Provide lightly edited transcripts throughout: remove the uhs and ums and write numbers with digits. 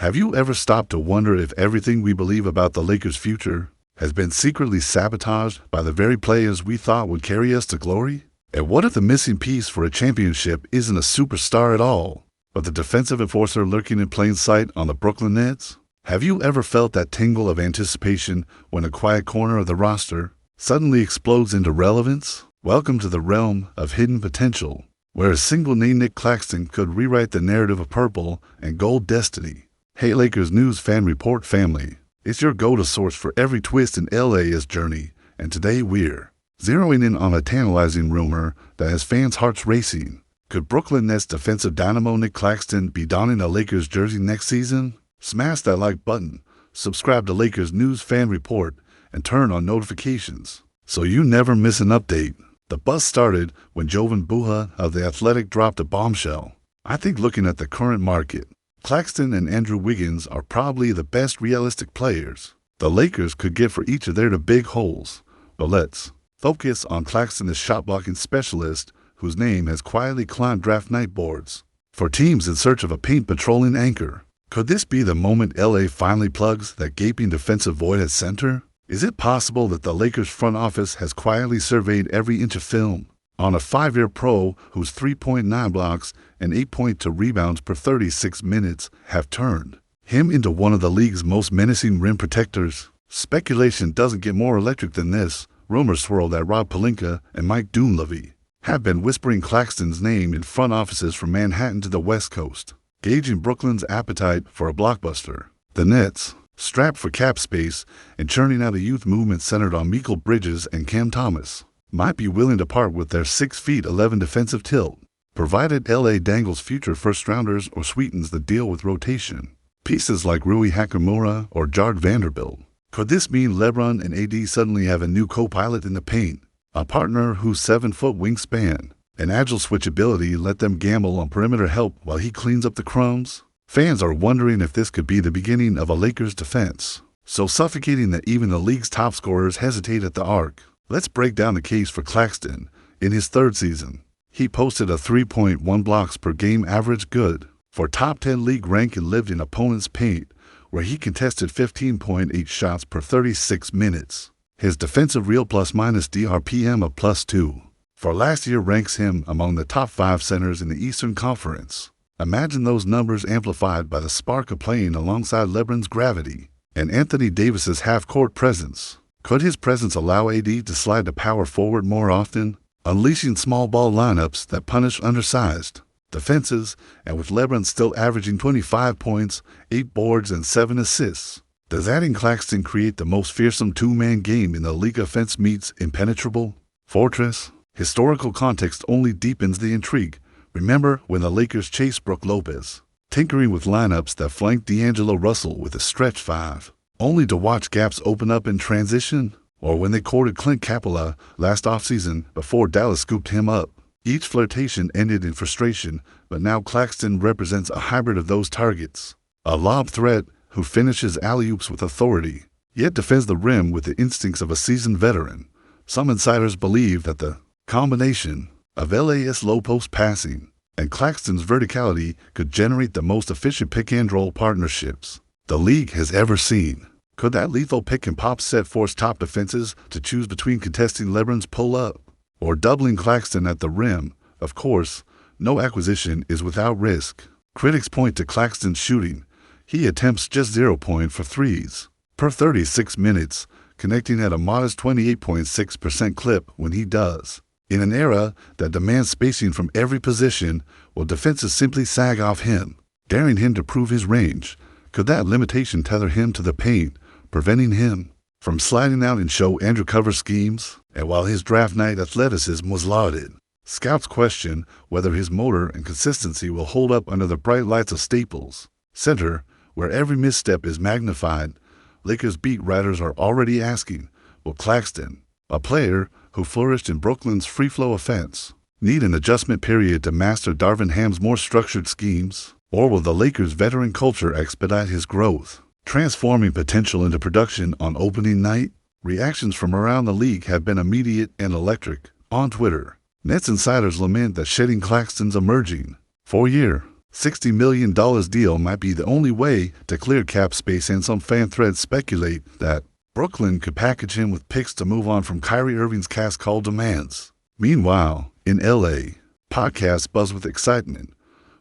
Have you ever stopped to wonder if everything we believe about the Lakers' future has been secretly sabotaged by the very players we thought would carry us to glory? And what if the missing piece for a championship isn't a superstar at all, but the defensive enforcer lurking in plain sight on the Brooklyn Nets? Have you ever felt that tingle of anticipation when a quiet corner of the roster suddenly explodes into relevance? Welcome to the realm of hidden potential, where a single name Nick Claxton could rewrite the narrative of purple and gold destiny. Hey Lakers News Fan Report family, it's your go-to source for every twist in LA's journey, and today we're zeroing in on a tantalizing rumor that has fans' hearts racing. Could Brooklyn Nets defensive dynamo Nick Claxton be donning a Lakers jersey next season? Smash that like button, subscribe to Lakers News Fan Report, and turn on notifications so you never miss an update. The buzz started when Jovan Buha of The Athletic dropped a bombshell. I think looking at the current market, Claxton and Andrew Wiggins are probably the best realistic players the Lakers could get for each of their big holes. But let's focus on Claxton, the shot-blocking specialist whose name has quietly climbed draft night boards for teams in search of a paint-patrolling anchor. Could this be the moment LA finally plugs that gaping defensive void at center? Is it possible that the Lakers front office has quietly surveyed every inch of film on a 5-year pro whose 3.9 blocks and 8.2 rebounds per 36 minutes have turned him into one of the league's most menacing rim protectors? Speculation doesn't get more electric than this. Rumors swirl that Rob Pelinka and Mike Dunleavy have been whispering Claxton's name in front offices from Manhattan to the West Coast, gauging Brooklyn's appetite for a blockbuster. The Nets, strapped for cap space and churning out a youth movement centered on Mikal Bridges and Cam Thomas, might be willing to part with their 6'11" defensive tilt, provided LA dangles future first-rounders or sweetens the deal with rotation pieces like Rui Hachimura or Jared Vanderbilt. Could this mean LeBron and AD suddenly have a new co-pilot in the paint, a partner whose 7-foot wingspan and agile switchability let them gamble on perimeter help while he cleans up the crumbs? Fans are wondering if this could be the beginning of a Lakers defense so suffocating that even the league's top scorers hesitate at the arc. Let's break down the case for Claxton. In his third season, he posted a 3.1 blocks per game average, good for top 10 league rank, and lived in opponents' paint, where he contested 15.8 shots per 36 minutes. His defensive real plus-minus DRPM of +2 for last year ranks him among the top 5 centers in the Eastern Conference. Imagine those numbers amplified by the spark of playing alongside LeBron's gravity and Anthony Davis's half-court presence. Could his presence allow AD to slide to power forward more often, unleashing small ball lineups that punish undersized defenses, and with LeBron still averaging 25 points, 8 boards, and 7 assists? Does adding Claxton create the most fearsome two-man game in the league? Offense meets impenetrable fortress. Historical context only deepens the intrigue. Remember when the Lakers chased Brook Lopez, tinkering with lineups that flanked D'Angelo Russell with a stretch 5, only to watch gaps open up in transition? Or when they courted Clint Capela last offseason before Dallas scooped him up? Each flirtation ended in frustration, but now Claxton represents a hybrid of those targets. A lob threat who finishes alley-oops with authority, yet defends the rim with the instincts of a seasoned veteran. Some insiders believe that the combination of LA's low-post passing and Claxton's verticality could generate the most efficient pick-and-roll partnerships the league has ever seen. Could that lethal pick-and-pop set force top defenses to choose between contesting LeBron's pull-up or doubling Claxton at the rim? Of course, no acquisition is without risk. Critics point to Claxton's shooting. He attempts just 0.4 threes per 36 minutes, connecting at a modest 28.6% clip when he does. In an era that demands spacing from every position, will defenses simply sag off him, daring him to prove his range? Could that limitation tether him to the paint, preventing him from sliding out in show Andrew cover schemes? And while his draft night athleticism was lauded, scouts question whether his motor and consistency will hold up under the bright lights of Staples Center, where every misstep is magnified. Lakers beat writers are already asking, will Claxton, a player who flourished in Brooklyn's free-flow offense, need an adjustment period to master Darvin Ham's more structured schemes? Or will the Lakers' veteran culture expedite his growth, transforming potential into production on opening night? Reactions from around the league have been immediate and electric. On Twitter, Nets insiders lament that shedding Claxton's emerging 4-year $60 million deal might be the only way to clear cap space, and some fan threads speculate that Brooklyn could package him with picks to move on from Kyrie Irving's cast call demands. Meanwhile, in LA, podcasts buzz with excitement.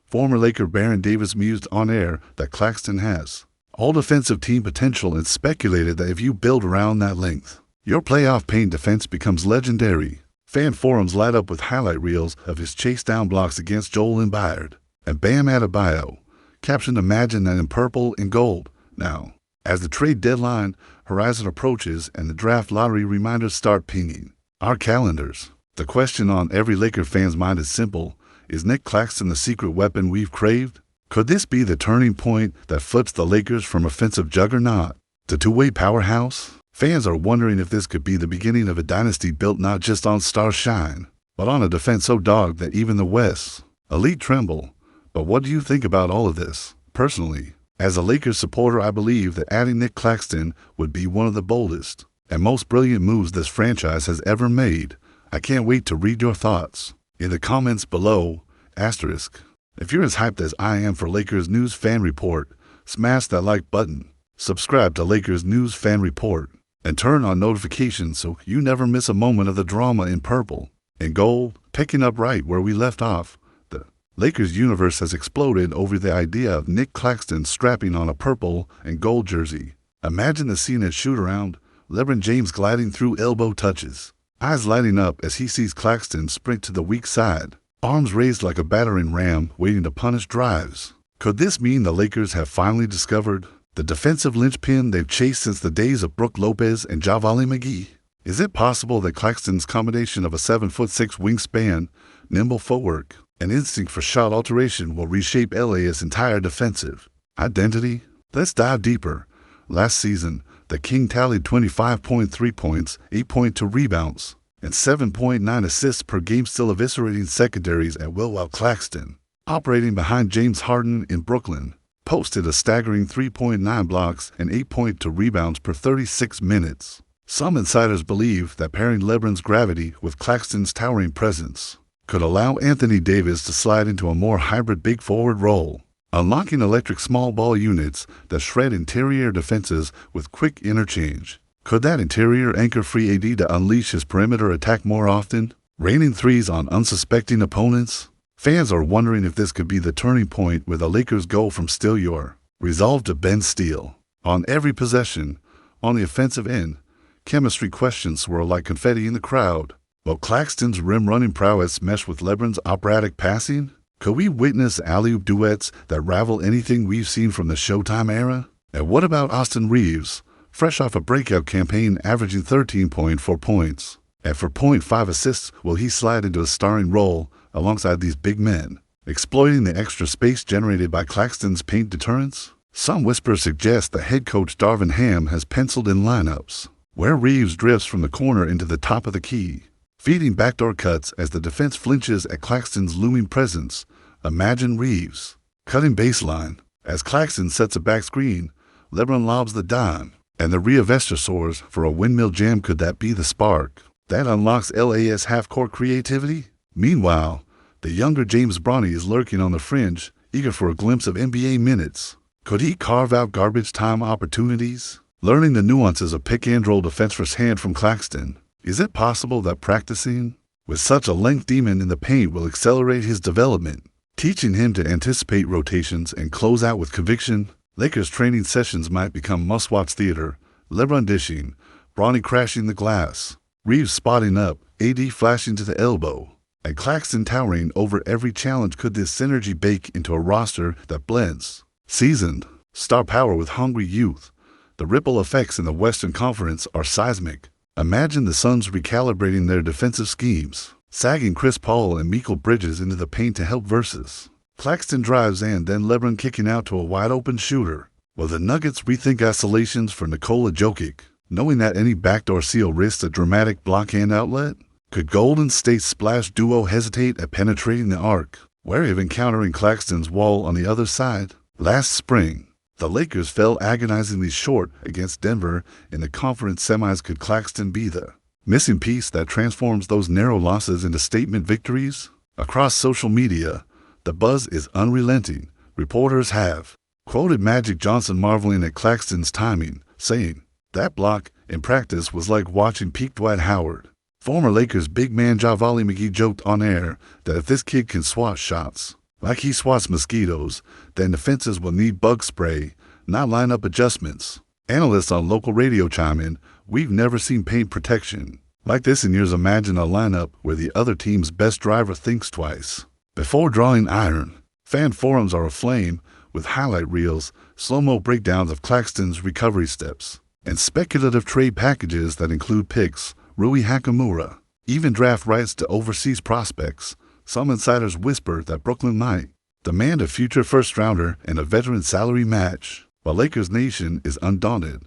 Former Laker Baron Davis mused on air that Claxton has all defensive team potential and speculated that if you build around that length, your playoff paint defense becomes legendary. Fan forums light up with highlight reels of his chase down blocks against Joel Embiid. And Bam Adebayo captioned, "Imagine that in purple and gold." Now, as the trade deadline horizon approaches and the draft lottery reminders start pinging our calendars, the question on every Laker fan's mind is simple. Is Nick Claxton the secret weapon we've craved? Could this be the turning point that flips the Lakers from offensive juggernaut to two-way powerhouse? Fans are wondering if this could be the beginning of a dynasty built not just on star shine, but on a defense so dogged that even the West's elite tremble. But what do you think about all of this? Personally, as a Lakers supporter, I believe that adding Nick Claxton would be one of the boldest and most brilliant moves this franchise has ever made. I can't wait to read your thoughts in the comments below. Asterisk. If you're as hyped as I am for Lakers News Fan Report, smash that like button, subscribe to Lakers News Fan Report, and turn on notifications so you never miss a moment of the drama in purple and gold. Picking up right where we left off, the Lakers universe has exploded over the idea of Nick Claxton strapping on a purple and gold jersey. Imagine the scene at shoot-around, LeBron James gliding through elbow touches, eyes lighting up as he sees Claxton sprint to the weak side, arms raised like a battering ram waiting to punish drives. Could this mean the Lakers have finally discovered the defensive linchpin they've chased since the days of Brook Lopez and JaVale McGee? Is it possible that Claxton's combination of a 7'6" wingspan, nimble footwork, and instinct for shot alteration will reshape LA's entire defensive identity? Let's dive deeper. Last season, the King tallied 25.3 points, 8.2 rebounds, and 7.9 assists per game, still eviscerating secondaries at will, while Claxton, operating behind James Harden in Brooklyn, posted a staggering 3.9 blocks and 8.2 rebounds per 36 minutes. Some insiders believe that pairing LeBron's gravity with Claxton's towering presence could allow Anthony Davis to slide into a more hybrid big forward role, unlocking electric small ball units that shred interior defenses with quick interchange. Could that interior anchor free AD to unleash his perimeter attack more often, raining threes on unsuspecting opponents? Fans are wondering if this could be the turning point where the Lakers go from steal your resolve to bend steel. On every possession, on the offensive end, chemistry questions swirl like confetti in the crowd. Will Claxton's rim-running prowess mesh with LeBron's operatic passing? Could we witness alley-oop duets that rival anything we've seen from the Showtime era? And what about Austin Reeves, fresh off a breakout campaign averaging 13.4 points and 4.5 assists? Will he slide into a starring role alongside these big men, exploiting the extra space generated by Claxton's paint deterrence? Some whispers suggest that head coach Darvin Ham has penciled in lineups where Reeves drifts from the corner into the top of the key, feeding backdoor cuts as the defense flinches at Claxton's looming presence. Imagine Reeves cutting baseline as Claxton sets a back screen, LeBron lobs the dime, and the Rhea Vester soars for a windmill jam. Could that be the spark that unlocks LA's half-court creativity? Meanwhile, the younger James Bronny is lurking on the fringe, eager for a glimpse of NBA minutes. Could he carve out garbage time opportunities, learning the nuances of pick-and-roll defense firsthand from Claxton? Is it possible that practicing with such a length demon in the paint will accelerate his development, teaching him to anticipate rotations and close out with conviction? Lakers training sessions might become must-watch theater. LeBron dishing, Bronny crashing the glass, Reeves spotting up, AD flashing to the elbow, and Claxton towering over every challenge. Could this synergy bake into a roster that blends seasoned star power with hungry youth? The ripple effects in the Western Conference are seismic. Imagine the Suns recalibrating their defensive schemes, sagging Chris Paul and Mikal Bridges into the paint to help versus Claxton drives and then LeBron kicking out to a wide-open shooter. Will the Nuggets rethink isolations for Nikola Jokic, knowing that any backdoor seal risks a dramatic blockhand outlet? Could Golden State's splash duo hesitate at penetrating the arc, wary of encountering Claxton's wall on the other side? Last spring, the Lakers fell agonizingly short against Denver in the conference semis. Could Claxton be the missing piece that transforms those narrow losses into statement victories? Across social media, The buzz is unrelenting. Reporters have quoted Magic Johnson marveling at Claxton's timing, saying, "That block, in practice, was like watching peak Dwight Howard." Former Lakers big man Javale McGee joked on air that if this kid can swat shots like he swats mosquitoes, then defenses will need bug spray, not lineup adjustments. Analysts on local radio chime in, "We've never seen paint protection like this in years. Imagine a lineup where the other team's best driver thinks twice before drawing iron." Fan forums are aflame with highlight reels, slow-mo breakdowns of Claxton's recovery steps, and speculative trade packages that include picks, Rui Hachimura, even draft rights to overseas prospects. Some insiders whisper that Brooklyn might demand a future first-rounder and a veteran salary match. While Lakers Nation is undaunted,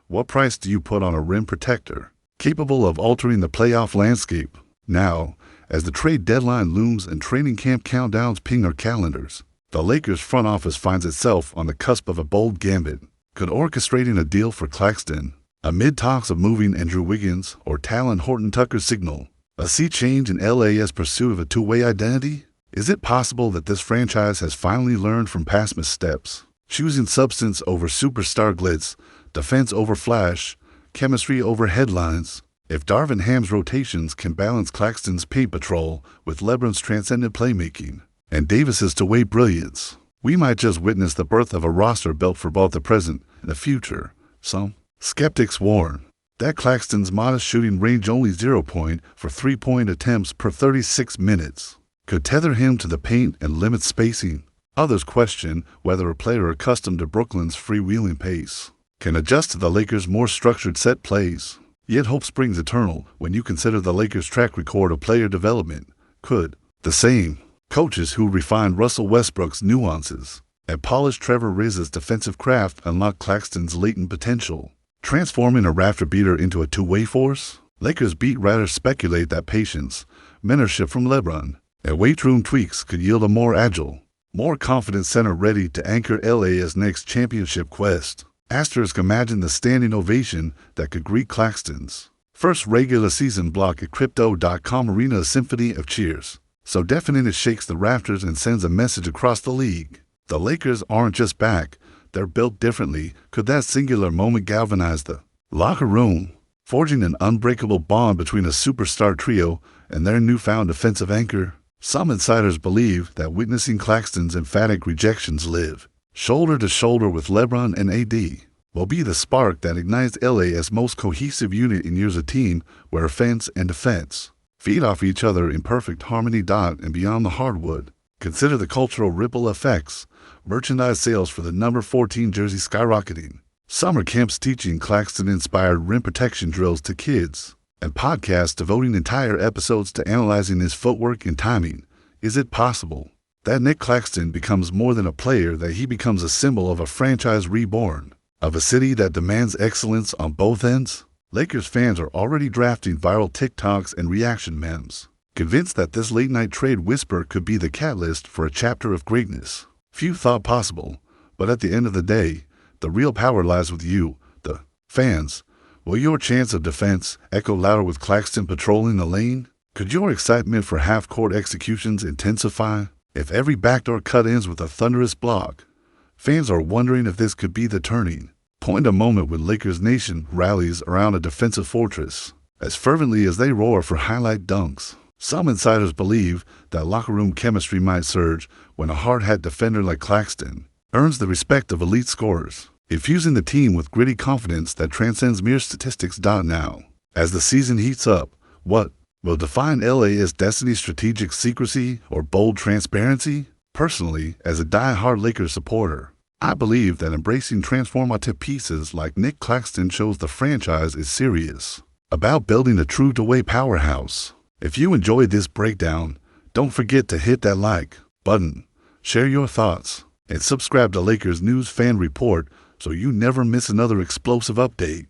what price do you put on a rim protector capable of altering the playoff landscape? Now, as the trade deadline looms and training camp countdowns ping our calendars, the Lakers front office finds itself on the cusp of a bold gambit. Could orchestrating a deal for Claxton, amid talks of moving Andrew Wiggins or Talon Horton-Tucker, signal a sea change in LA's pursuit of a two-way identity? Is it possible that this franchise has finally learned from past missteps, choosing substance over superstar glitz, defense over flash, chemistry over headlines? If Darvin Ham's rotations can balance Claxton's paint patrol with LeBron's transcendent playmaking and Davis's two-way brilliance, we might just witness the birth of a roster built for both the present and the future. Some skeptics warn that Claxton's modest shooting range, only 0 point for 3-point attempts per 36 minutes, could tether him to the paint and limit spacing. Others question whether a player accustomed to Brooklyn's freewheeling pace can adjust to the Lakers' more structured set plays. Yet hope springs eternal when you consider the Lakers' track record of player development. Could the same coaches who refined Russell Westbrook's nuances and polished Trevor Ariza's defensive craft unlock Claxton's latent potential, transforming a rafter beater into a two-way force? Lakers beat writers speculate that patience, mentorship from LeBron, and weight room tweaks could yield a more agile, more confident center ready to anchor LA's next championship quest. Asterisk, imagine the standing ovation that could greet Claxton's first regular season block at Crypto.com Arena, a symphony of cheers so deafening it shakes the rafters and sends a message across the league. The Lakers aren't just back, they're built differently. Could that singular moment galvanize the locker room, forging an unbreakable bond between a superstar trio and their newfound defensive anchor? Some insiders believe that witnessing Claxton's emphatic rejections live shoulder to shoulder with LeBron and AD will be the spark that ignites LA's most cohesive unit in years, a team where offense and defense feed off each other in perfect harmony. And beyond the hardwood, consider the cultural ripple effects. Merchandise sales for the number 14 jersey skyrocketing, summer camps teaching Claxton-inspired rim protection drills to kids, and podcasts devoting entire episodes to analyzing his footwork and timing. Is it possible that Nick Claxton becomes more than a player, that he becomes a symbol of a franchise reborn, of a city that demands excellence on both ends? Lakers fans are already drafting viral TikToks and reaction memes, convinced that this late-night trade whisper could be the catalyst for a chapter of greatness few thought possible. But at the end of the day, the real power lies with you, the fans. Will your chance of defense echo louder with Claxton patrolling the lane? Could your excitement for half-court executions intensify if every backdoor cut ends with a thunderous block? Fans are wondering if this could be the turning point, a moment when Lakers Nation rallies around a defensive fortress as fervently as they roar for highlight dunks. Some insiders believe that locker room chemistry might surge when a hard-hat defender like Claxton earns the respect of elite scorers, infusing the team with gritty confidence that transcends mere statistics. Now, as the season heats up, what will define LA's destiny? Strategic secrecy or bold transparency? Personally, as a die-hard Lakers supporter, I believe that embracing transformative pieces like Nick Claxton shows the franchise is serious about building a true two-way powerhouse. If you enjoyed this breakdown, don't forget to hit that like button, share your thoughts, and subscribe to Lakers News Fan Report so you never miss another explosive update.